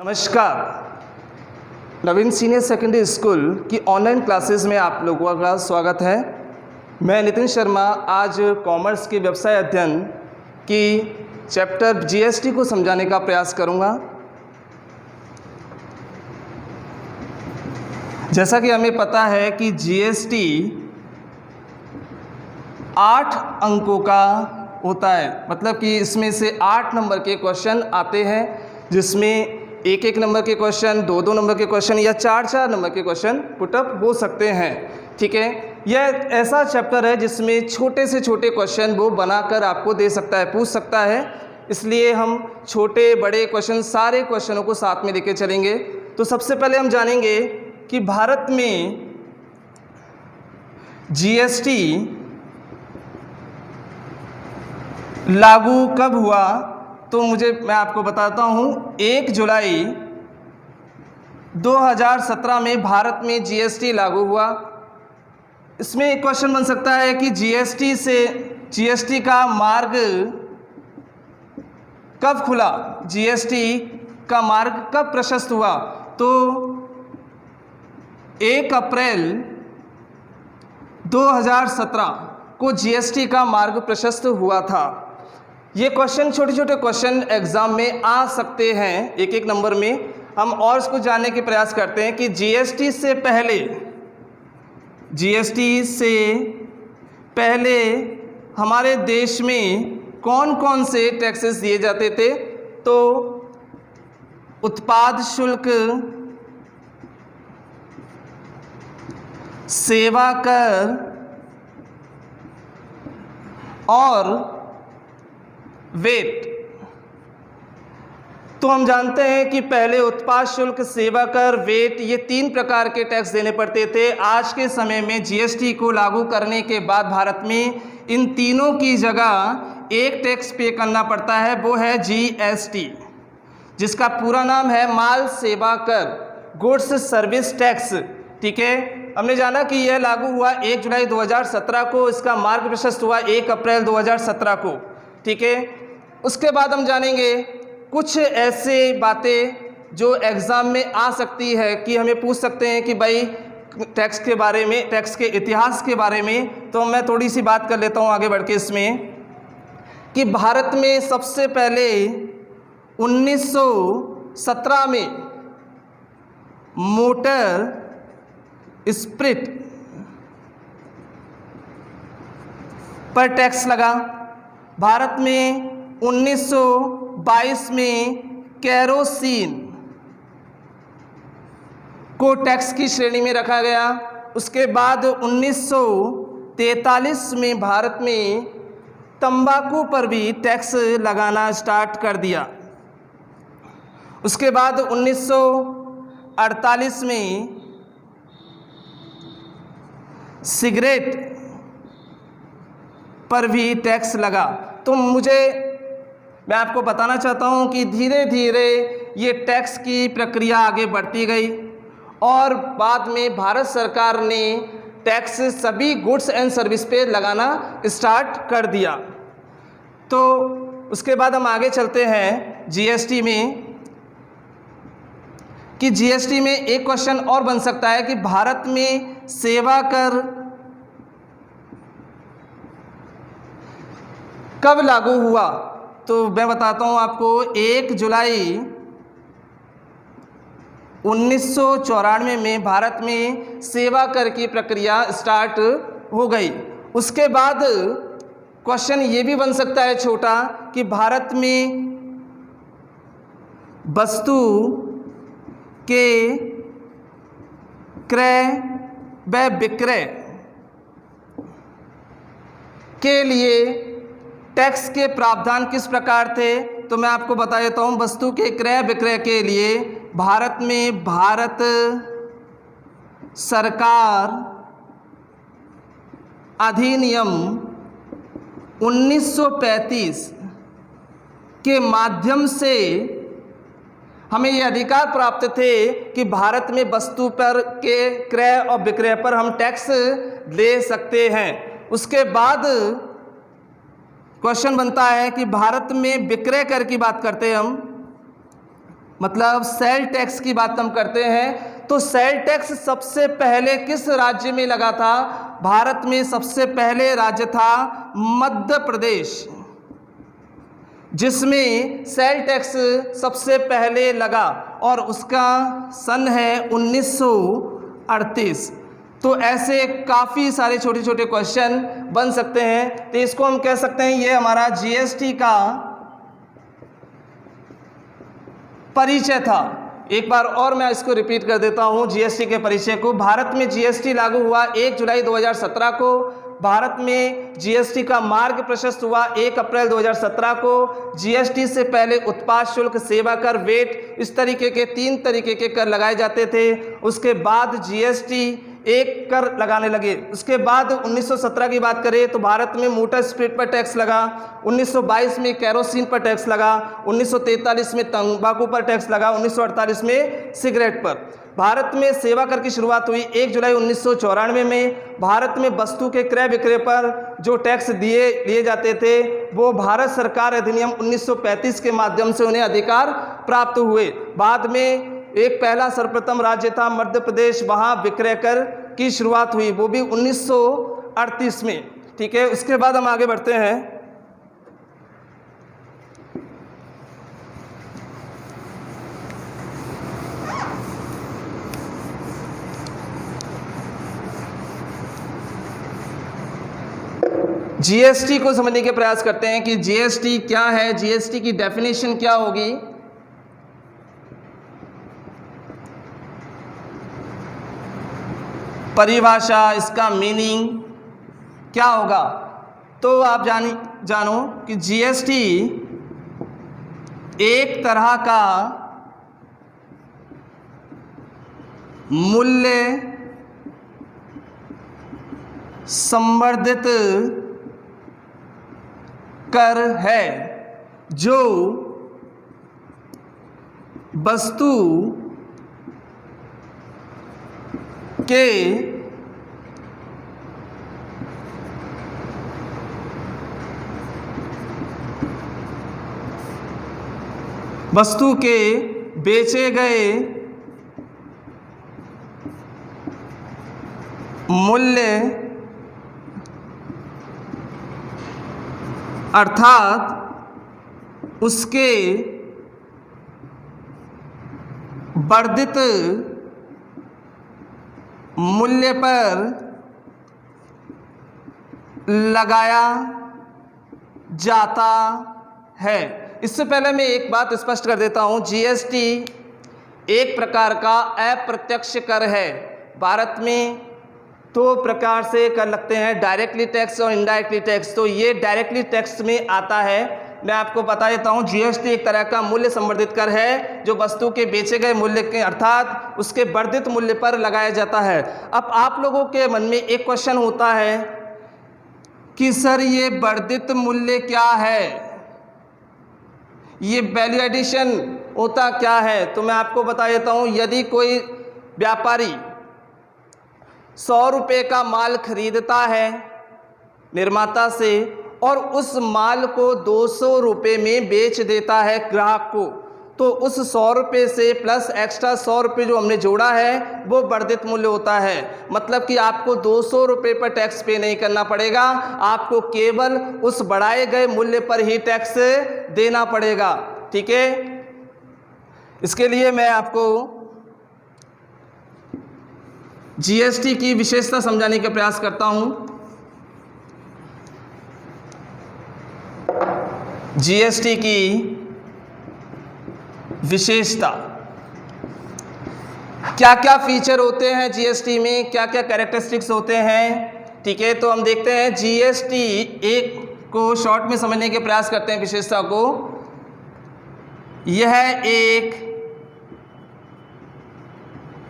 नमस्कार। नवीन senior secondary school की online classes में आप लोगों का स्वागत है। मैं नितिन शर्मा आज कॉमर्स के व्यवसाय अध्ययन की चैप्टर जीएसटी को समझाने का प्रयास करूंगा। जैसा कि हमें पता है कि जीएसटी 8 अंकों का होता है, मतलब कि इसमें से 8 नंबर के क्वेश्चन आते हैं, जिसमें एक नंबर के क्वेश्चन, दो नंबर के क्वेश्चन या चार नंबर के क्वेश्चन पुटअप हो सकते हैं। ठीक है, यह ऐसा चैप्टर है जिसमें छोटे से छोटे क्वेश्चन वो बनाकर आपको दे सकता है, पूछ सकता है। इसलिए हम छोटे बड़े क्वेश्चन, सारे क्वेश्चनों को साथ में लेके चलेंगे। तो सबसे पहले हम जानेंगे कि भारत में जीएसटी लागू कब हुआ। तो मैं आपको बताता हूँ, 1 जुलाई 2017 में भारत में जीएसटी लागू हुआ। इसमें एक क्वेश्चन बन सकता है कि जीएसटी का मार्ग कब खुला, जीएसटी का मार्ग कब प्रशस्त हुआ। तो 1 अप्रैल 2017 को जीएसटी का मार्ग प्रशस्त हुआ था। ये क्वेश्चन, छोटे छोटे क्वेश्चन एग्जाम में आ सकते हैं एक नंबर में। हम और इसको जानने के प्रयास करते हैं कि जीएसटी से पहले हमारे देश में कौन कौन से टैक्सेस दिए जाते थे। तो उत्पाद शुल्क, सेवा कर और वेट। तो हम जानते हैं कि पहले उत्पाद शुल्क, सेवा कर, वेट, ये 3 प्रकार के टैक्स देने पड़ते थे। आज के समय में जीएसटी को लागू करने के बाद भारत में इन तीनों की जगह एक टैक्स पे करना पड़ता है, वो है जीएसटी, जिसका पूरा नाम है माल सेवा कर, गुड्स सर्विस टैक्स। ठीक है, हमने जाना कि यह लागू हुआ 1 जुलाई 2017 को, इसका मार्ग प्रशस्त हुआ 1 अप्रैल 2017 को। ठीक है, उसके बाद हम जानेंगे कुछ ऐसे बातें जो एग्ज़ाम में आ सकती है कि हमें पूछ सकते हैं कि भाई टैक्स के बारे में, टैक्स के इतिहास के बारे में। तो मैं थोड़ी सी बात कर लेता हूँ आगे बढ़ के इसमें, कि भारत में सबसे पहले 1917 में मोटर स्पिरिट पर टैक्स लगा। भारत में 1922 में केरोसिन को टैक्स की श्रेणी में रखा गया। उसके बाद 1943 में भारत में तंबाकू पर भी टैक्स लगाना स्टार्ट कर दिया। उसके बाद 1948 में सिगरेट पर भी टैक्स लगा। तो मैं आपको बताना चाहता हूं कि धीरे धीरे ये टैक्स की प्रक्रिया आगे बढ़ती गई और बाद में भारत सरकार ने टैक्स सभी गुड्स एंड सर्विस पे लगाना स्टार्ट कर दिया। तो उसके बाद हम आगे चलते हैं जीएसटी में, कि जीएसटी में एक क्वेश्चन और बन सकता है कि भारत में सेवा कर कब लागू हुआ। तो मैं बताता हूं आपको, 1 जुलाई 1994 में भारत में सेवा कर की प्रक्रिया स्टार्ट हो गई। उसके बाद क्वेश्चन ये भी बन सकता है छोटा, कि भारत में वस्तु के क्रय व विक्रय के लिए टैक्स के प्रावधान किस प्रकार थे। तो मैं आपको बता देता हूँ, वस्तु के क्रय विक्रय के लिए भारत में भारत सरकार अधिनियम 1935 के माध्यम से हमें ये अधिकार प्राप्त थे कि भारत में वस्तु पर के क्रय और विक्रय पर हम टैक्स ले सकते हैं। उसके बाद क्वेश्चन बनता है कि भारत में विक्रय कर की बात करते हैं हम, मतलब सेल टैक्स की बात हम करते हैं तो सेल टैक्स सबसे पहले किस राज्य में लगा था? भारत में सबसे पहले राज्य था मध्य प्रदेश, जिसमें सेल टैक्स सबसे पहले लगा और उसका सन है 1938। तो ऐसे काफ़ी सारे छोटे छोटे क्वेश्चन बन सकते हैं। तो इसको हम कह सकते हैं ये हमारा जीएसटी का परिचय था। एक बार और मैं इसको रिपीट कर देता हूं जीएसटी के परिचय को। भारत में जीएसटी लागू हुआ 1 जुलाई 2017 को। भारत में जीएसटी का मार्ग प्रशस्त हुआ 1 अप्रैल 2017 को। जीएसटी से पहले उत्पाद शुल्क, सेवा कर, वेट, इस तरीके के 3 तरीके के कर लगाए जाते थे। उसके बाद जीएसटी एक कर लगाने लगे। उसके बाद 1917 की बात करें तो भारत में मोटर स्पिरिट पर टैक्स लगा, 1922 में कैरोसिन पर टैक्स लगा, 1943 में तंबाकू पर टैक्स लगा, 1948 में सिगरेट पर। भारत में सेवा कर की शुरुआत हुई 1 जुलाई 1994 में। भारत में वस्तु के क्रय विक्रय पर जो टैक्स लिए जाते थे वो भारत सरकार अधिनियम 1935 के माध्यम से उन्हें अधिकार प्राप्त हुए। बाद में एक पहला सर्वप्रथम राज्य था मध्य प्रदेश, वहाँ विक्रय कर की शुरुआत हुई, वो भी 1938 में। ठीक है, उसके बाद हम आगे बढ़ते हैं। जीएसटी को समझने के प्रयास करते हैं कि जीएसटी क्या है, जीएसटी की डेफिनेशन क्या होगी। परिभाषा, इसका मीनिंग क्या होगा। तो आप जानो कि जीएसटी एक तरह का मूल्य संवर्धित कर है जो वस्तु के बेचे गए मूल्य अर्थात उसके वर्धित मूल्य पर लगाया जाता है। इससे पहले मैं एक बात स्पष्ट कर देता हूं, जीएसटी एक प्रकार का अप्रत्यक्ष कर है। भारत में 2 प्रकार से कर लगते हैं, डायरेक्टली टैक्स और इनडायरेक्टली टैक्स। तो ये डायरेक्टली टैक्स में आता है। मैं आपको बता देता हूँ, जीएसटी एक तरह का मूल्य संवर्धित कर है जो वस्तु के बेचे गए मूल्य के अर्थात उसके वर्धित मूल्य पर लगाया जाता है। अब आप लोगों के मन में एक क्वेश्चन होता है कि सर ये वर्धित मूल्य क्या है, ये वैल्यू एडिशन होता क्या है। तो मैं आपको बता देता हूँ, यदि कोई व्यापारी 100 रुपये का माल खरीदता है निर्माता से और उस माल को 200 रुपये में बेच देता है ग्राहक को, तो उस 100 रुपये से प्लस एक्स्ट्रा 100 रुपये जो हमने जोड़ा है वो वर्धित मूल्य होता है। मतलब कि आपको 200 रुपये पर टैक्स पे नहीं करना पड़ेगा, आपको केवल उस बढ़ाए गए मूल्य पर ही टैक्स देना पड़ेगा। ठीक है, इसके लिए मैं आपको जीएसटी की विशेषता समझाने का प्रयास करता हूं। जीएसटी की विशेषता, क्या क्या फीचर होते हैं जीएसटी में, क्या क्या कैरेक्टरिस्टिक्स होते हैं। ठीक है, तो हम देखते हैं जीएसटी एक को शॉर्ट में समझने के प्रयास करते हैं विशेषता को। यह एक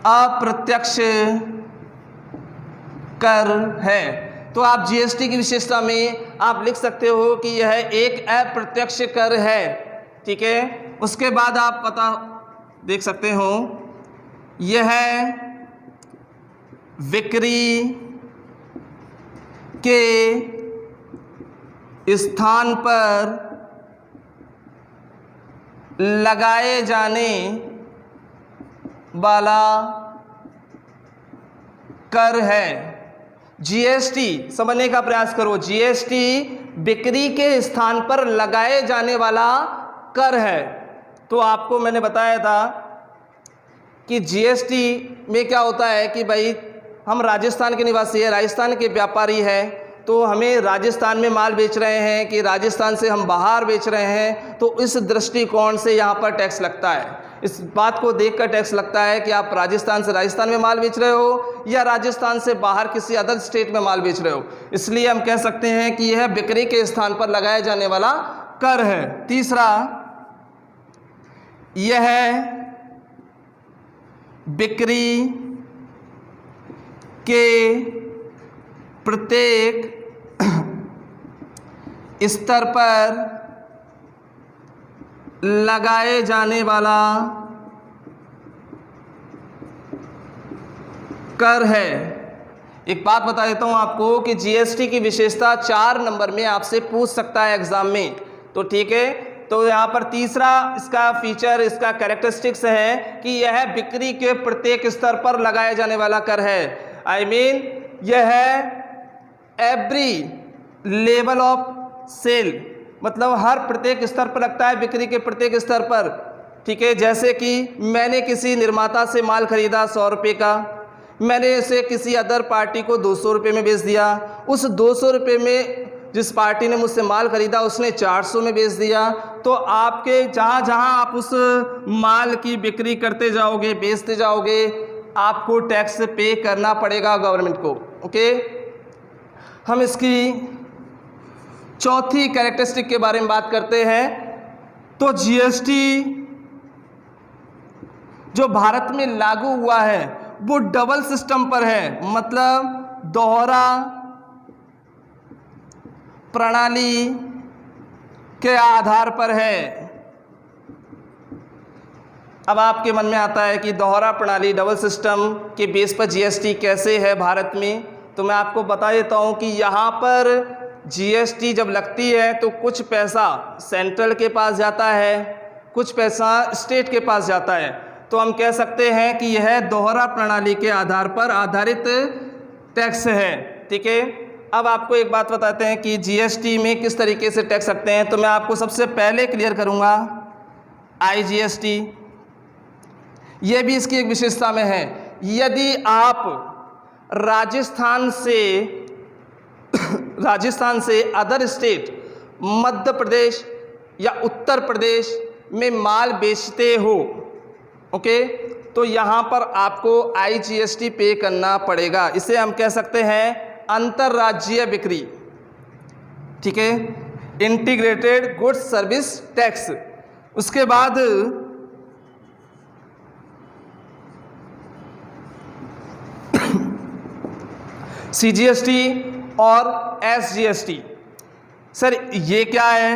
अप्रत्यक्ष कर है। तो आप जीएसटी की विशेषता में आप लिख सकते हो कि यह एक अप्रत्यक्ष कर है। ठीक है, उसके बाद आप पता देख सकते हो, यह बिक्री के स्थान पर लगाए जाने वाला कर है। जीएसटी समझने का प्रयास करो। जीएसटी बिक्री के स्थान पर लगाए जाने वाला कर है। तो आपको मैंने बताया था कि जीएसटी में क्या होता है कि भाई हम राजस्थान के निवासी हैं, राजस्थान के व्यापारी हैं, तो हमें राजस्थान में माल बेच रहे हैं कि राजस्थान से हम बाहर बेच रहे हैं, तो इस दृष्टिकोण से यहाँ पर टैक्स लगता है। इस बात को देखकर टैक्स लगता है कि आप राजस्थान से राजस्थान में माल बेच रहे हो या राजस्थान से बाहर किसी अदर स्टेट में माल बेच रहे हो। इसलिए हम कह सकते हैं कि यह बिक्री के स्थान पर लगाया जाने वाला कर है। तीसरा, यह बिक्री के प्रत्येक स्तर पर लगाए जाने वाला कर है। एक बात बता देता हूं आपको कि जीएसटी की विशेषता 4 नंबर में आपसे पूछ सकता है एग्जाम में, तो ठीक है। तो यहाँ पर तीसरा इसका फीचर, इसका कैरेक्टरिस्टिक्स है कि यह बिक्री के प्रत्येक स्तर पर लगाए जाने वाला कर है। आई मीन यह एवरी लेवल ऑफ सेल, मतलब हर प्रत्येक स्तर पर लगता है, बिक्री के प्रत्येक स्तर पर, ठीक है। जैसे कि मैंने किसी निर्माता से माल खरीदा 100 रुपये का, मैंने इसे किसी अदर पार्टी को 200 रुपये में बेच दिया, उस 200 रुपये में जिस पार्टी ने मुझसे माल खरीदा उसने 400 में बेच दिया। तो आपके जहाँ जहाँ आप उस माल की बिक्री करते जाओगे, बेचते जाओगे, आपको टैक्स पे करना पड़ेगा गवर्नमेंट को। ओके, हम इसकी चौथी कैरेक्टरिस्टिक के बारे में बात करते हैं। तो जीएसटी जो भारत में लागू हुआ है वो डबल सिस्टम पर है, मतलब दोहरा प्रणाली के आधार पर है। अब आपके मन में आता है कि दोहरा प्रणाली, डबल सिस्टम के बेस पर जीएसटी कैसे है भारत में। तो मैं आपको बता देता हूं कि यहाँ पर जीएसटी जब लगती है तो कुछ पैसा सेंट्रल के पास जाता है, कुछ पैसा स्टेट के पास जाता है। तो हम कह सकते हैं कि यह दोहरा प्रणाली के आधार पर आधारित टैक्स है, ठीक है। अब आपको एक बात बताते हैं कि जीएसटी में किस तरीके से टैक्स लगते हैं। तो मैं आपको सबसे पहले क्लियर करूंगा आईजीएसटी, यह भी इसकी एक विशेषता में है। यदि आप राजस्थान से अदर स्टेट, मध्य प्रदेश या उत्तर प्रदेश में माल बेचते हो, ओके, तो यहाँ पर आपको आईजीएसटी पे करना पड़ेगा। इसे हम कह सकते हैं अंतर्राज्यीय बिक्री, ठीक है, इंटीग्रेटेड गुड्स सर्विस टैक्स। उसके बाद सीजीएसटी और एसजीएसटी। सर ये क्या है?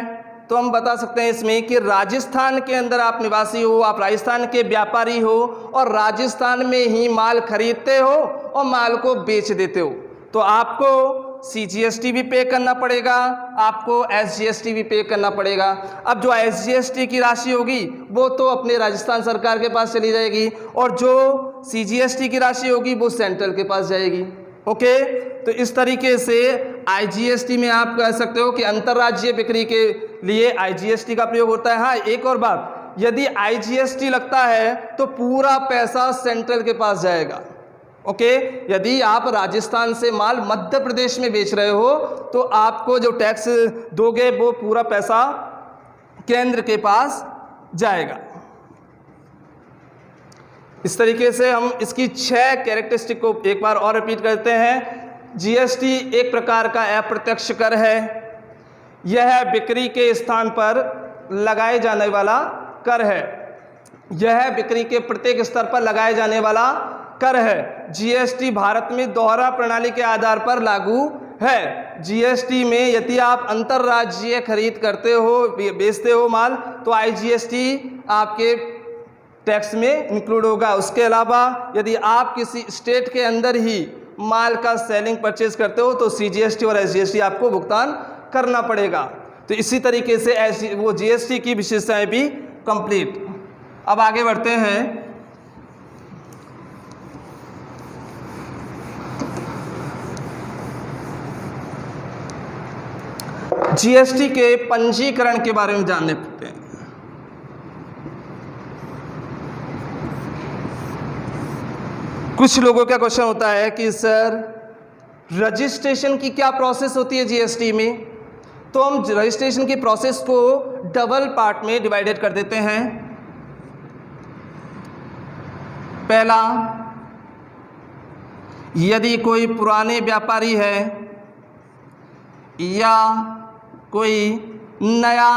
तो हम बता सकते हैं इसमें कि राजस्थान के अंदर आप निवासी हो, आप राजस्थान के व्यापारी हो और राजस्थान में ही माल खरीदते हो और माल को बेच देते हो, तो आपको सीजीएसटी भी पे करना पड़ेगा, आपको एसजीएसटी भी पे करना पड़ेगा। अब जो एसजीएसटी की राशि होगी वो तो अपने राजस्थान सरकार के पास चली जाएगी और जो सीजीएसटी की राशि होगी वो सेंट्रल के पास जाएगी। ओके, तो इस तरीके से आईजीएसटी में आप कह सकते हो कि अंतर्राज्यीय बिक्री के लिए आईजीएसटी का प्रयोग होता है। हाँ, एक और बात, यदि आईजीएसटी लगता है तो पूरा पैसा सेंट्रल के पास जाएगा। ओके, यदि आप राजस्थान से माल मध्य प्रदेश में बेच रहे हो तो आपको जो टैक्स दोगे वो पूरा पैसा केंद्र के पास जाएगा। इस तरीके से हम इसकी 6 कैरेक्टरिस्टिक को एक बार और रिपीट करते हैं। जीएसटी एक प्रकार का अप्रत्यक्ष कर है, यह बिक्री के स्थान पर लगाए जाने वाला कर है, यह बिक्री के प्रत्येक स्तर पर लगाए जाने वाला कर है। जीएसटी भारत में दोहरा प्रणाली के आधार पर लागू है। जीएसटी में यदि आप अंतर्राज्यीय खरीद करते हो, बेचते हो माल, तो आईजीएसटी आपके टैक्स में इंक्लूड होगा। उसके अलावा यदि आप किसी स्टेट के अंदर ही माल का सेलिंग परचेज करते हो तो सीजीएसटी और एसजीएसटी आपको भुगतान करना पड़ेगा। तो इसी तरीके से वो जीएसटी की विशेषताएं भी कंप्लीट। अब आगे बढ़ते हैं। जीएसटी के पंजीकरण के बारे में जानने पड़ते हैं। कुछ लोगों का क्वेश्चन होता है कि सर रजिस्ट्रेशन की क्या प्रोसेस होती है जीएसटी में। तो हम रजिस्ट्रेशन की प्रोसेस को डबल पार्ट में डिवाइडेड कर देते हैं। पहला, यदि कोई पुराने व्यापारी है या कोई नया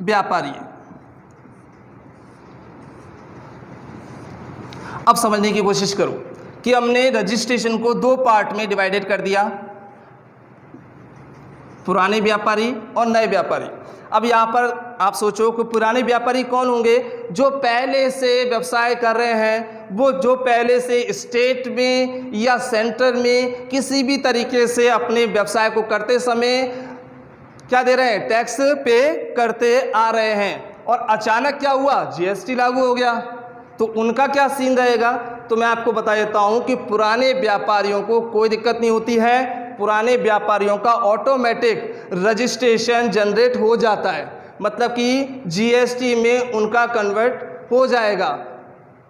व्यापारी है। अब समझने की कोशिश करो कि हमने रजिस्ट्रेशन को दो पार्ट में डिवाइडेड कर दिया, पुराने व्यापारी और नए व्यापारी। अब यहाँ पर आप सोचो कि पुराने व्यापारी कौन होंगे? जो पहले से व्यवसाय कर रहे हैं, वो जो पहले से स्टेट में या सेंटर में किसी भी तरीके से अपने व्यवसाय को करते समय क्या दे रहे हैं? टैक्स पे करते आ रहे हैं, और अचानक क्या हुआ? जीएसटी लागू हो गया, तो उनका क्या सीन रहेगा? तो मैं आपको बता देता हूं कि पुराने व्यापारियों को कोई दिक्कत नहीं होती है। पुराने व्यापारियों का ऑटोमेटिक रजिस्ट्रेशन जनरेट हो जाता है, मतलब कि जीएसटी में उनका कन्वर्ट हो जाएगा।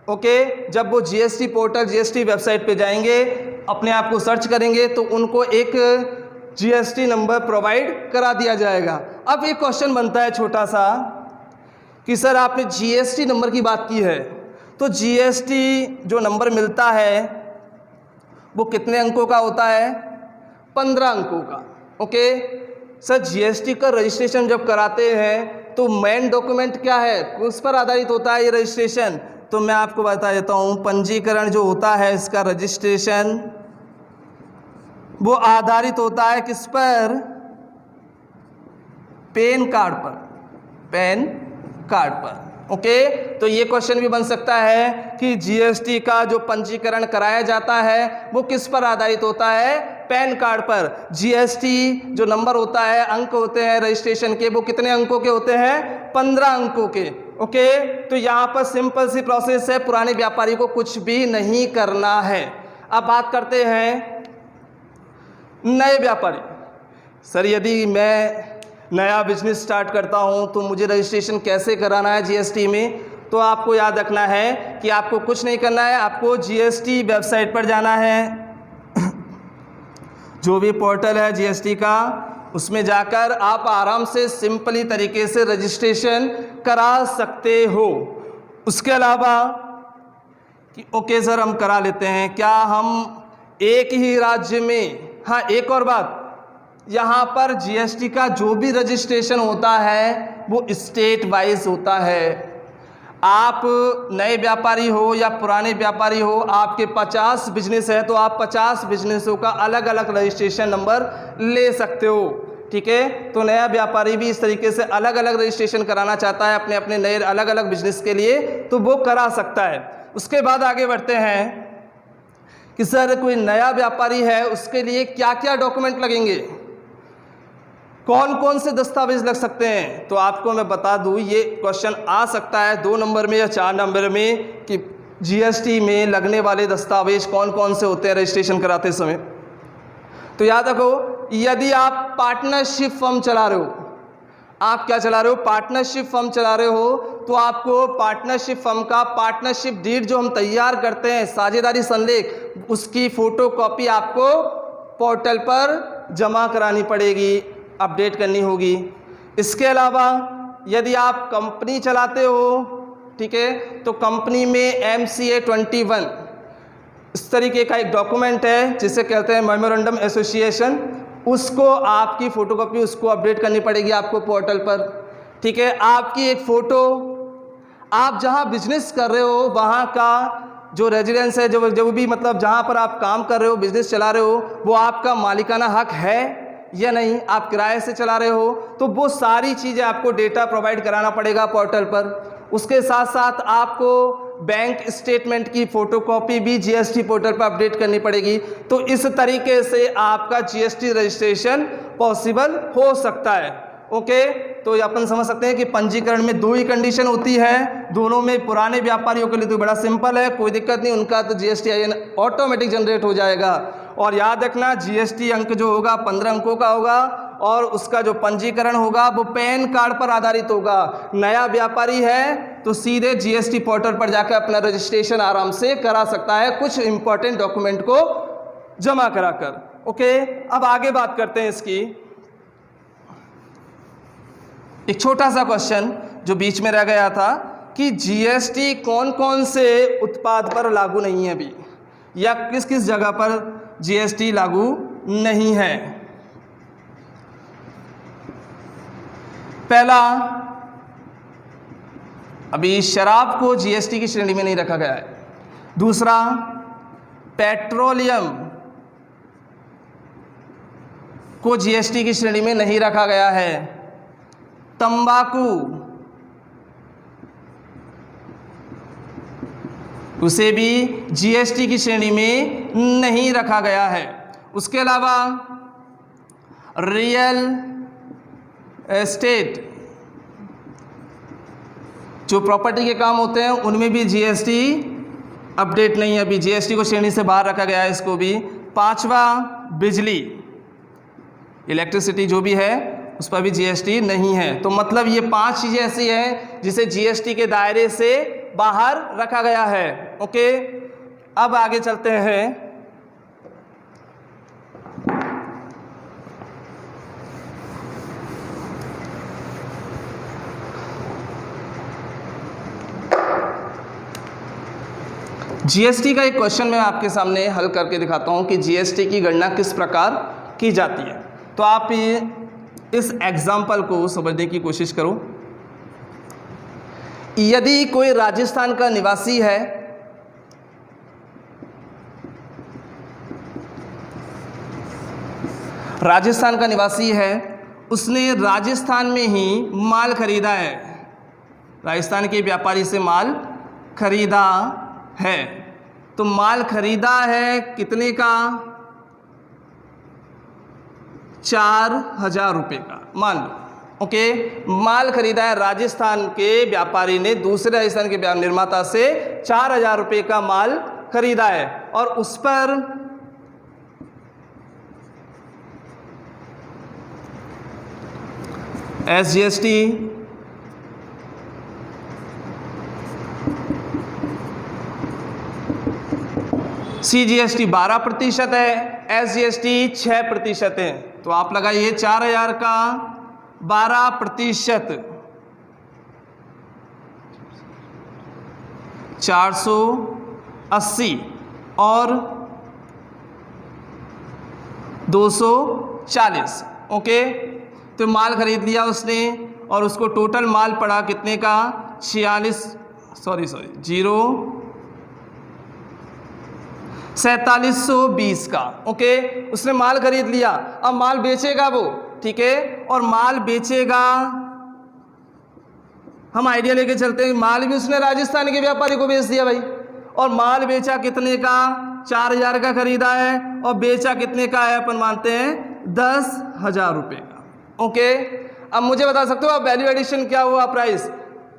ओके, जब वो जीएसटी पोर्टल, जीएसटी वेबसाइट पे जाएंगे, अपने आप को सर्च करेंगे, तो उनको एक जीएसटी नंबर प्रोवाइड करा दिया जाएगा। अब एक क्वेश्चन बनता है छोटा सा कि सर आपने जीएसटी नंबर की बात की है, तो जीएसटी जो नंबर मिलता है वो कितने अंकों का होता है? 15 अंकों का। ओके सर, जीएसटी का रजिस्ट्रेशन जब कराते हैं तो मेन डॉक्यूमेंट क्या है, उस पर आधारित होता है ये रजिस्ट्रेशन? तो मैं आपको बता देता हूँ, पंजीकरण जो होता है इसका रजिस्ट्रेशन वो आधारित होता है किस पर? पैन कार्ड पर, पैन कार्ड पर। ओके, तो ये क्वेश्चन भी बन सकता है कि जीएसटी का जो पंजीकरण कराया जाता है वो किस पर आधारित होता है? पैन कार्ड पर। जीएसटी जो नंबर होता है, अंक होते हैं रजिस्ट्रेशन के, वो कितने अंकों के होते हैं? 15 अंकों के। ओके, तो यहाँ पर सिंपल सी प्रोसेस है, पुराने व्यापारी को कुछ भी नहीं करना है। अब बात करते हैं नए व्यापारी। सर यदि मैं नया बिजनेस स्टार्ट करता हूं तो मुझे रजिस्ट्रेशन कैसे कराना है जीएसटी में? तो आपको याद रखना है कि आपको कुछ नहीं करना है, आपको जीएसटी वेबसाइट पर जाना है। जो भी पोर्टल है जीएसटी का, उसमें जाकर आप आराम से सिंपली तरीके से रजिस्ट्रेशन करा सकते हो। उसके अलावा कि ओके सर हम करा लेते हैं, क्या हम एक ही राज्य में? हाँ, एक और बात, यहाँ पर जीएसटी का जो भी रजिस्ट्रेशन होता है वो स्टेट वाइज होता है। आप नए व्यापारी हो या पुराने व्यापारी हो, आपके 50 बिजनेस है तो आप 50 बिजनेसों का अलग अलग रजिस्ट्रेशन नंबर ले सकते हो। ठीक है, तो नया व्यापारी भी इस तरीके से अलग अलग रजिस्ट्रेशन कराना चाहता है अपने अपने नए अलग अलग बिजनेस के लिए, तो वो करा सकता है। उसके बाद आगे बढ़ते हैं कि सर कोई नया व्यापारी है, उसके लिए क्या क्या डॉक्यूमेंट लगेंगे, कौन कौन से दस्तावेज लग सकते हैं? तो आपको मैं बता दूं, ये क्वेश्चन आ सकता है 2 नंबर में या 4 नंबर में कि जीएसटी में लगने वाले दस्तावेज कौन कौन से होते हैं रजिस्ट्रेशन कराते समय। तो याद रखो, यदि आप पार्टनरशिप फर्म चला रहे हो, आप क्या चला रहे हो? पार्टनरशिप फर्म चला रहे हो, तो आपको पार्टनरशिप फर्म का पार्टनरशिप डीड जो हम तैयार करते हैं, साझेदारी संलेख, उसकी फोटोकॉपी आपको पोर्टल पर जमा करानी पड़ेगी, अपडेट करनी होगी। इसके अलावा यदि आप कंपनी चलाते हो, ठीक है, तो कंपनी में MCA 21 इस तरीके का एक डॉक्यूमेंट है जिसे कहते हैं मेमोरेंडम एसोसिएशन, उसको आपकी फ़ोटोकॉपी उसको अपडेट करनी पड़ेगी आपको पोर्टल पर। ठीक है, आपकी एक फ़ोटो, आप जहां बिजनेस कर रहे हो वहां का जो रेजिडेंस है, जो भी मतलब जहां पर आप काम कर रहे हो, बिजनेस चला रहे हो, वो आपका मालिकाना हक है या नहीं, आप किराए से चला रहे हो, तो वो सारी चीज़ें आपको डेटा प्रोवाइड कराना पड़ेगा पोर्टल पर। उसके साथ साथ आपको बैंक स्टेटमेंट की फ़ोटोकॉपी भी जीएसटी पोर्टल पर अपडेट करनी पड़ेगी। तो इस तरीके से आपका जीएसटी रजिस्ट्रेशन पॉसिबल हो सकता है। ओके, तो अपन समझ सकते हैं कि पंजीकरण में दो ही कंडीशन होती है, दोनों में पुराने व्यापारियों के लिए तो बड़ा सिंपल है, कोई दिक्कत नहीं, उनका तो GSTIN ऑटोमेटिक जनरेट हो जाएगा। और याद रखना GST अंक जो होगा 15 अंकों का होगा और उसका जो पंजीकरण होगा वो पैन कार्ड पर आधारित होगा। नया व्यापारी है तो सीधे GST पोर्टल पर जाकर अपना रजिस्ट्रेशन आराम से करा सकता है कुछ इंपॉर्टेंट डॉक्यूमेंट को जमा कराकर। ओके, अब आगे बात करते हैं इसकी। एक छोटा सा क्वेश्चन जो बीच में रह गया था कि GST कौन कौन से उत्पाद पर लागू नहीं है अभी, या किस किस जगह पर GST लागू नहीं है। पहला, अभी शराब को GST की श्रेणी में नहीं रखा गया है। दूसरा, पेट्रोलियम को GST की श्रेणी में नहीं रखा गया है। तंबाकू, उसे भी GST की श्रेणी में नहीं रखा गया है। उसके अलावा रियल एस्टेट, जो प्रॉपर्टी के काम होते हैं उनमें भी GST अपडेट नहीं है, अभी GST को श्रेणी से बाहर रखा गया है इसको भी। पांचवा, बिजली, इलेक्ट्रिसिटी जो भी है उस पर भी GST नहीं है। तो मतलब ये 5 चीज़ें ऐसी हैं जिसे GST के दायरे से बाहर रखा गया है। ओके, अब आगे चलते हैं। GST का एक क्वेश्चन मैं आपके सामने हल करके दिखाता हूं कि GST की गणना किस प्रकार की जाती है। तो आप ये इस एग्जाम्पल को समझने की कोशिश करो। यदि कोई राजस्थान का निवासी है, राजस्थान का निवासी है, उसने राजस्थान में ही माल खरीदा है, राजस्थान के व्यापारी से माल खरीदा है। तो माल खरीदा है कितने का? 4,000 रुपये का मान लो। ओके, माल खरीदा है राजस्थान के व्यापारी ने दूसरे राजस्थान के निर्माता से 4,000 रुपये का माल खरीदा है और उस पर SGST, CGST 12% है, SGST 6% है। तो आप लगाइए 4,000 का 12%, 480 और 240। ओके, तो माल खरीद लिया उसने और उसको टोटल माल पड़ा कितने का? 4720 का। ओके, उसने माल खरीद लिया, अब माल बेचेगा वो, ठीक है, और माल बेचेगा, हम आइडिया लेके चलते हैं, माल भी उसने राजस्थान के व्यापारी को बेच दिया भाई, और माल बेचा कितने का? 4,000 का खरीदा है और बेचा कितने का है? अपन मानते हैं 10,000 रुपये का। ओके, अब मुझे बता सकते हो आप वैल्यू एडिशन क्या हुआ? प्राइस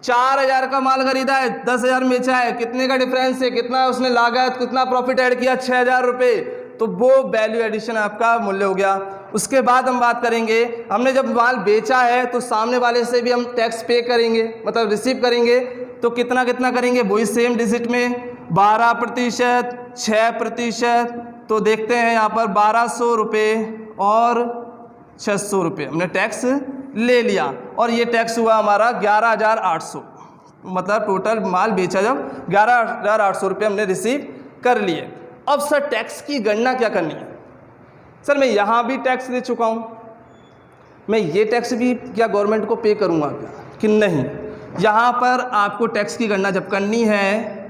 4,000 का माल खरीदा है, 10,000 बेचा है, कितने का डिफरेंस है? कितना उसने लागत, कितना प्रॉफिट ऐड किया? 6,000 रुपये। तो वो वैल्यू एडिशन आपका मूल्य हो गया। उसके बाद हम बात करेंगे, हमने जब माल बेचा है तो सामने वाले से भी हम टैक्स पे करेंगे, मतलब रिसीव करेंगे, तो कितना कितना करेंगे? वही सेम डिजिट में 12%, 6%। तो देखते हैं यहाँ पर 1,200 रुपये और 600 रुपये हमने टैक्स ले लिया और ये टैक्स हुआ हमारा 11,800। मतलब टोटल माल बेचा जब 11,800 रुपये हमने रिसीव कर लिए। अब सर टैक्स की गणना क्या करनी है? सर मैं यहाँ भी टैक्स दे चुका हूँ, मैं ये टैक्स भी क्या गवर्नमेंट को पे करूँगा क्या कि नहीं? यहाँ पर आपको टैक्स की गणना जब करनी है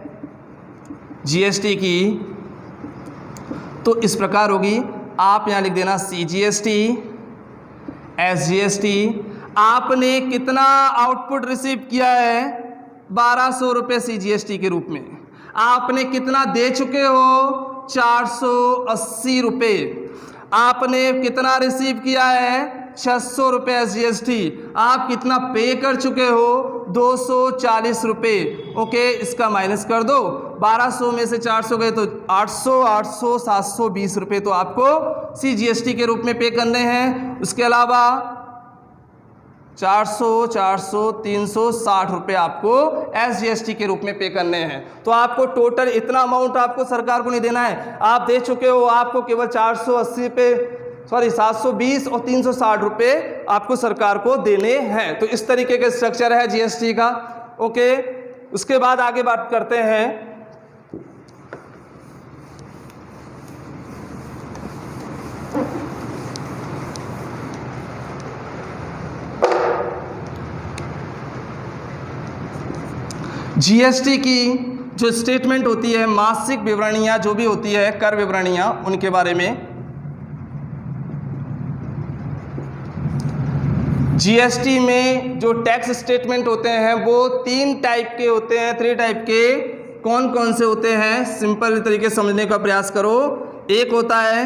GST की तो इस प्रकार होगी। आप यहाँ लिख देना CGST, SGST। आपने कितना आउटपुट रिसीव किया है? 1,200 रुपये CGST के रूप में। आपने कितना दे चुके हो? 480 रुपये। आपने कितना रिसीव किया है? 600 रुपये SGST। आप कितना पे कर चुके हो? 240 रुपये। ओके, इसका माइनस कर दो, 1200 में से 400 गए तो 800, 800, 720 रुपये तो आपको CGST के रूप में पे करने हैं। उसके अलावा 400, 400, 360 रुपये आपको SGST के रूप में पे करने हैं। तो आपको टोटल इतना अमाउंट आपको सरकार को नहीं देना है, आप दे चुके हो, आपको केवल 480 पे 720 और 360 रुपये आपको सरकार को देने हैं। तो इस तरीके का स्ट्रक्चर है GST का। ओके, उसके बाद आगे बात करते हैं GST की जो स्टेटमेंट होती है, मासिक विवरणियां जो भी होती है, कर विवरणियां, उनके बारे में। GST में जो टैक्स स्टेटमेंट होते हैं वो 3 टाइप के होते हैं। 3 टाइप के कौन कौन से होते हैं? सिंपल तरीके से समझने का प्रयास करो। एक होता है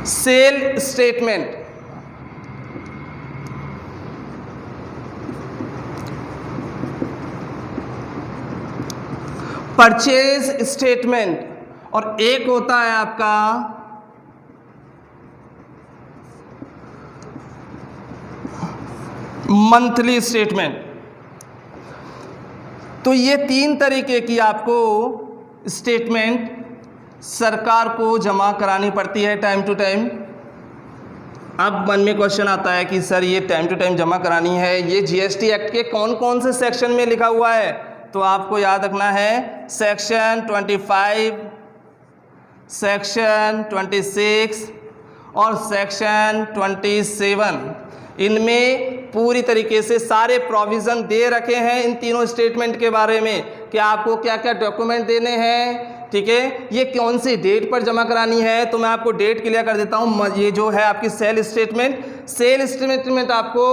सेल स्टेटमेंट, परचेज स्टेटमेंट, और एक होता है आपका मंथली स्टेटमेंट। तो ये 3 तरीके की आपको स्टेटमेंट सरकार को जमा करानी पड़ती है टाइम टू टाइम। अब मन में क्वेश्चन आता है कि सर ये टाइम टू टाइम जमा करानी है, ये GST एक्ट के कौन कौन से सेक्शन में लिखा हुआ है? तो आपको याद रखना है सेक्शन 25, सेक्शन 26 और सेक्शन 27। इनमें पूरी तरीके से सारे प्रोविज़न दे रखे हैं इन तीनों स्टेटमेंट के बारे में कि आपको क्या क्या डॉक्यूमेंट देने हैं। ठीक है, ये कौन सी डेट पर जमा करानी है, तो मैं आपको डेट क्लियर कर देता हूँ। ये जो है आपकी सेल स्टेटमेंट आपको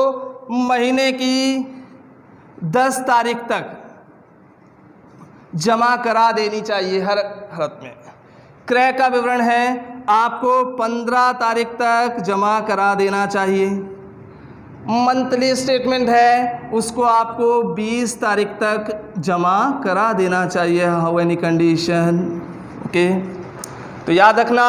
महीने की 10 तारीख तक जमा करा देनी चाहिए हर हालत में। क्रय का विवरण है आपको 15 तारीख तक जमा करा देना चाहिए। मंथली स्टेटमेंट है उसको आपको 20 तारीख तक जमा करा देना चाहिए, हाउ एनी कंडीशन। ओके, तो याद रखना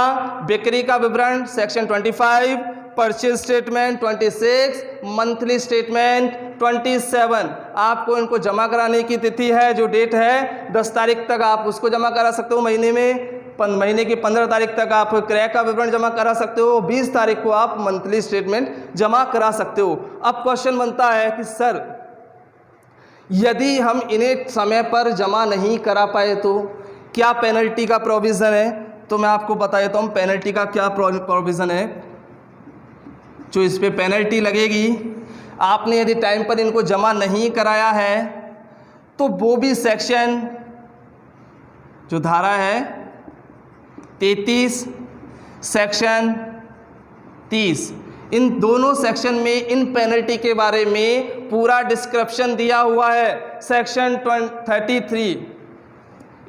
बिक्री का विवरण section 25, purchase statement 26, monthly statement 27। आपको इनको जमा कराने की तिथि है, जो डेट है 10 तारीख तक आप उसको जमा करा सकते हो महीने में। महीने की 15 तारीख तक आप क्रय का विवरण जमा करा सकते हो, 20 तारीख को आप मंथली स्टेटमेंट जमा करा सकते हो। अब क्वेश्चन बनता है कि सर यदि हम इन्हें समय पर जमा नहीं करा पाए तो क्या पेनल्टी का प्रोविज़न है? तो मैं आपको बता देता हूँ पेनल्टी का क्या प्रोविज़न है। जो इस पर पेनल्टी लगेगी, आपने यदि टाइम पर इनको जमा नहीं कराया है तो वो भी सेक्शन जो धारा है 33, सेक्शन 30, इन दोनों सेक्शन में इन पेनल्टी के बारे में पूरा डिस्क्रिप्शन दिया हुआ है। सेक्शन 33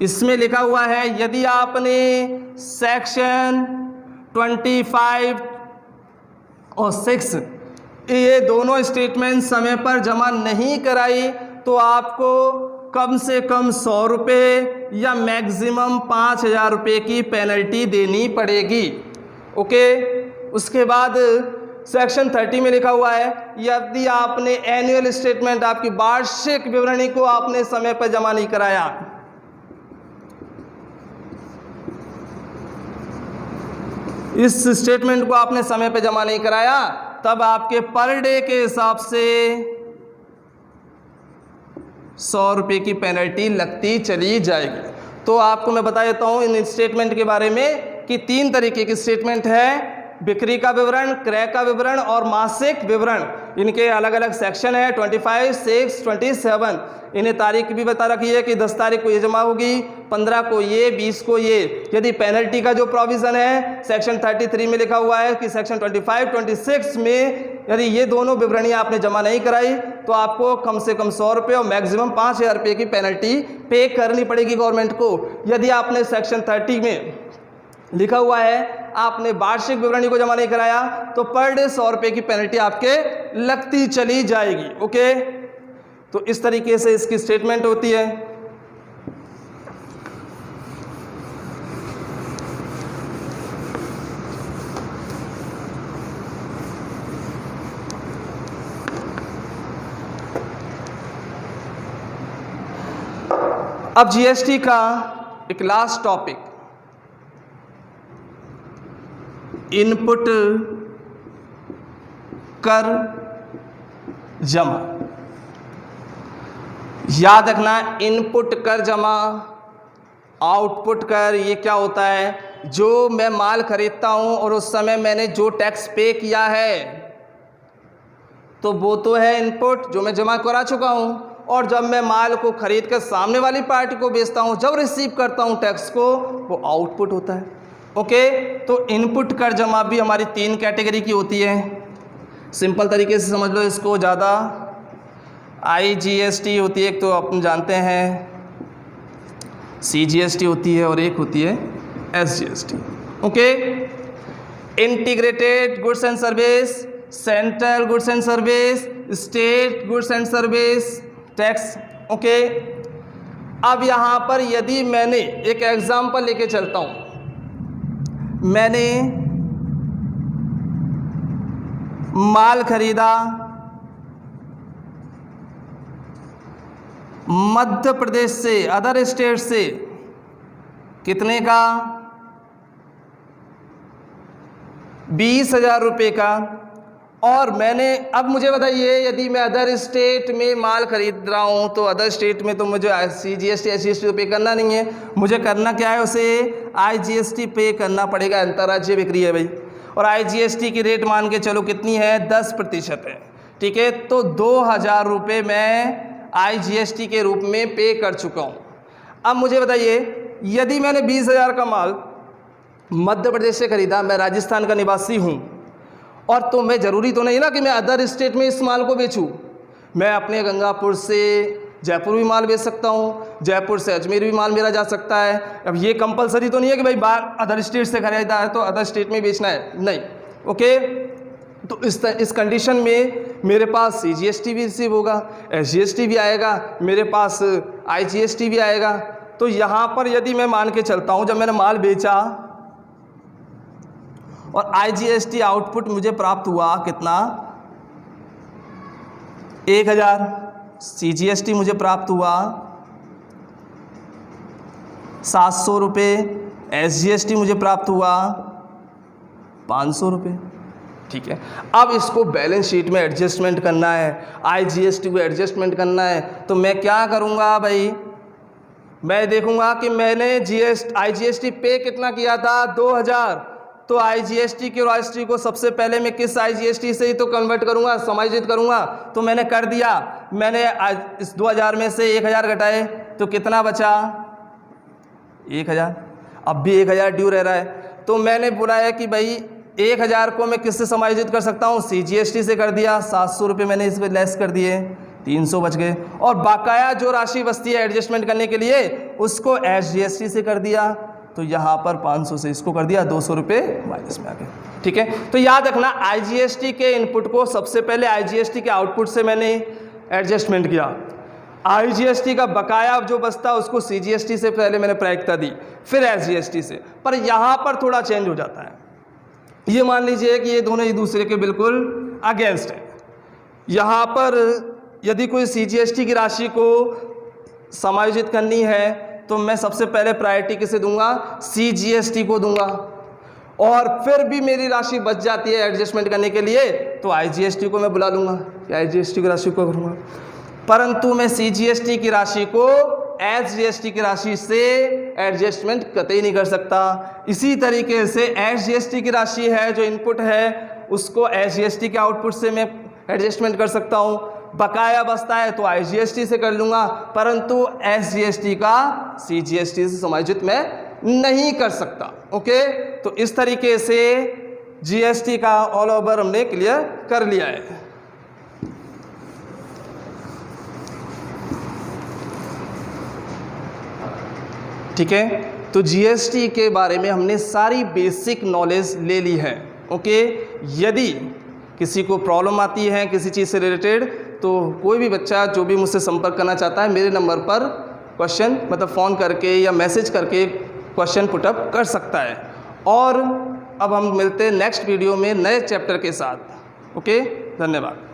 इसमें लिखा हुआ है यदि आपने सेक्शन 25 और 6 ये दोनों स्टेटमेंट समय पर जमा नहीं कराई तो आपको कम से कम 100 रुपये या मैक्सिमम 5000 रुपये की पेनल्टी देनी पड़ेगी। ओके, उसके बाद सेक्शन 30 में लिखा हुआ है यदि आपने एनुअल स्टेटमेंट, आपकी वार्षिक विवरणी को आपने समय पर जमा नहीं कराया, इस स्टेटमेंट को आपने समय पर जमा नहीं कराया, तब आपके पर डे के हिसाब से 100 रुपये की पेनल्टी लगती चली जाएगी। तो आपको मैं बता देता हूँ इन स्टेटमेंट के बारे में कि 3 तरीके की स्टेटमेंट है, बिक्री का विवरण, क्रय का विवरण और मासिक विवरण। इनके अलग अलग सेक्शन है 25, 6, 27। इन्हें तारीख भी बता रखी है कि 10 तारीख को ये जमा होगी, 15 को ये, 20 को ये। यदि पेनल्टी का जो प्रोविज़न है सेक्शन 33 में लिखा हुआ है कि सेक्शन 25, 26 में यदि ये दोनों विवरणियाँ आपने जमा नहीं कराई तो आपको कम से कम 100 रुपये और मैक्सिमम 5000 रुपये की पेनल्टी पे करनी पड़ेगी गवर्नमेंट को। यदि आपने सेक्शन 30 में लिखा हुआ है आपने वार्षिक विवरणी को जमा नहीं कराया तो पर डे 100 रुपये की पेनल्टी आपके लगती चली जाएगी। ओके, तो इस तरीके से इसकी स्टेटमेंट होती है। अब जीएसटी का एक लास्ट टॉपिक, इनपुट कर जमा। याद रखना, इनपुट कर जमा, आउटपुट कर, ये क्या होता है? जो मैं माल खरीदता हूं और उस समय मैंने जो टैक्स पे किया है तो वो तो है इनपुट जो मैं जमा करा चुका हूं, और जब मैं माल को खरीद कर सामने वाली पार्टी को बेचता हूं, जब रिसीव करता हूं टैक्स को, वो आउटपुट होता है। ओके, तो इनपुट कर जमा भी हमारी 3 कैटेगरी की होती है। सिंपल तरीके से समझ लो इसको ज़्यादा। IGST होती है एक, तो अपन जानते हैं, CGST होती है और एक होती है SGST। Okay, integrated goods and service, central goods and service, state goods and service tax. Okay, अब यहाँ पर यदि मैंने एक एग्जाम्पल लेके चलता हूँ, मैंने माल खरीदा मध्य प्रदेश से, अदर स्टेट से, कितने का? 20,000 रुपये का। और मैंने, अब मुझे बताइए, यदि मैं अदर स्टेट में माल खरीद रहा हूँ तो अदर स्टेट में तो मुझे CGST SGST तो पे करना नहीं है, मुझे करना क्या है? उसे IGST पे करना पड़ेगा। अंतर्राज्यीय बिक्री है भाई, और IGST की रेट मान के चलो कितनी है? 10% है। ठीक है, तो 2,000 रुपये मैं IGST के रूप में पे कर चुका हूँ। अब मुझे बताइए, यदि मैंने 20,000 का माल मध्य प्रदेश से खरीदा, मैं राजस्थान का निवासी हूँ, और तो मैं ज़रूरी तो नहीं ना कि मैं अदर स्टेट में इस माल को बेचूं। मैं अपने गंगापुर से जयपुर भी माल बेच सकता हूँ, जयपुर से अजमेर भी माल मेरा जा सकता है। अब ये कंपलसरी तो नहीं है कि भाई बाहर अदर स्टेट से खरीदा है तो अदर स्टेट में बेचना है, नहीं। ओके, तो इस कंडीशन में मेरे पास CGST भी रिसीव होगा, SGST भी आएगा, मेरे पास IGST भी आएगा। तो यहाँ पर यदि मैं मान के चलता हूँ, जब मैंने माल बेचा और IGST आउटपुट मुझे प्राप्त हुआ कितना? 1,000। CGST मुझे प्राप्त हुआ 700 रुपये, SGST मुझे प्राप्त हुआ 500 रुपये। ठीक है, अब इसको बैलेंस शीट में एडजस्टमेंट करना है, IGST को एडजस्टमेंट करना है, तो मैं क्या करूँगा भाई? मैं देखूँगा कि मैंने IGST पे कितना किया था? 2,000। तो IGST की रॉयल्टी को सबसे पहले मैं किस IGST से ही तो कन्वर्ट करूँगा, समायोजित करूँगा। तो मैंने कर दिया, मैंने इस 2,000 में से 1,000 घटाए तो कितना बचा? 1,000। अब भी 1,000 ड्यू रह रहा है, तो मैंने बोला है कि भाई 1,000 को मैं किससे समायोजित कर सकता हूँ? CGST से कर दिया, 700 रुपये मैंने इस पर लेस कर दिए, 300 बच गए। और बाकाया जो राशि बचती है एडजस्टमेंट करने के लिए, उसको SGST से कर दिया, तो यहाँ पर 500 से इसको कर दिया, 200 रुपये माइनस में आ गए। ठीक है, तो याद रखना, IGST के इनपुट को सबसे पहले IGST के आउटपुट से मैंने एडजस्टमेंट किया, IGST का बकाया जो बचता उसको CGST से पहले मैंने प्रायिकता दी, फिर SGST से। पर यहाँ पर थोड़ा चेंज हो जाता है। ये मान लीजिए कि ये दोनों एक दूसरे के बिल्कुल अगेंस्ट है। यहाँ पर यदि कोई CGST की राशि को समायोजित करनी है तो मैं सबसे पहले प्रायोरिटी किसे दूंगा? CGST को दूंगा, और फिर भी मेरी राशि बच जाती है एडजस्टमेंट करने के लिए तो IGST को मैं बुला लूँगा कि IGST की राशि को करूँगा। परंतु मैं CGST की राशि को SGST की राशि से एडजस्टमेंट कतई नहीं कर सकता। इसी तरीके से SGST की राशि है जो इनपुट है, उसको SGST के आउटपुट से मैं एडजस्टमेंट कर सकता हूँ। बकाया बचता है तो IGST से कर लूँगा, परंतु SGST का CGST से समायोजित मैं नहीं कर सकता। ओके, तो इस तरीके से GST का ऑल ओवर हमने क्लियर कर लिया है। ठीक है। तो जीएसटी के बारे में हमने सारी बेसिक नॉलेज ले ली है। ओके, यदि किसी को प्रॉब्लम आती है किसी चीज़ से रिलेटेड, तो कोई भी बच्चा जो भी मुझसे संपर्क करना चाहता है मेरे नंबर पर क्वेश्चन मतलब फ़ोन करके या मैसेज करके क्वेश्चन पुटअप कर सकता है। और अब हम मिलते हैं नेक्स्ट वीडियो में नए चैप्टर के साथ। ओके, धन्यवाद।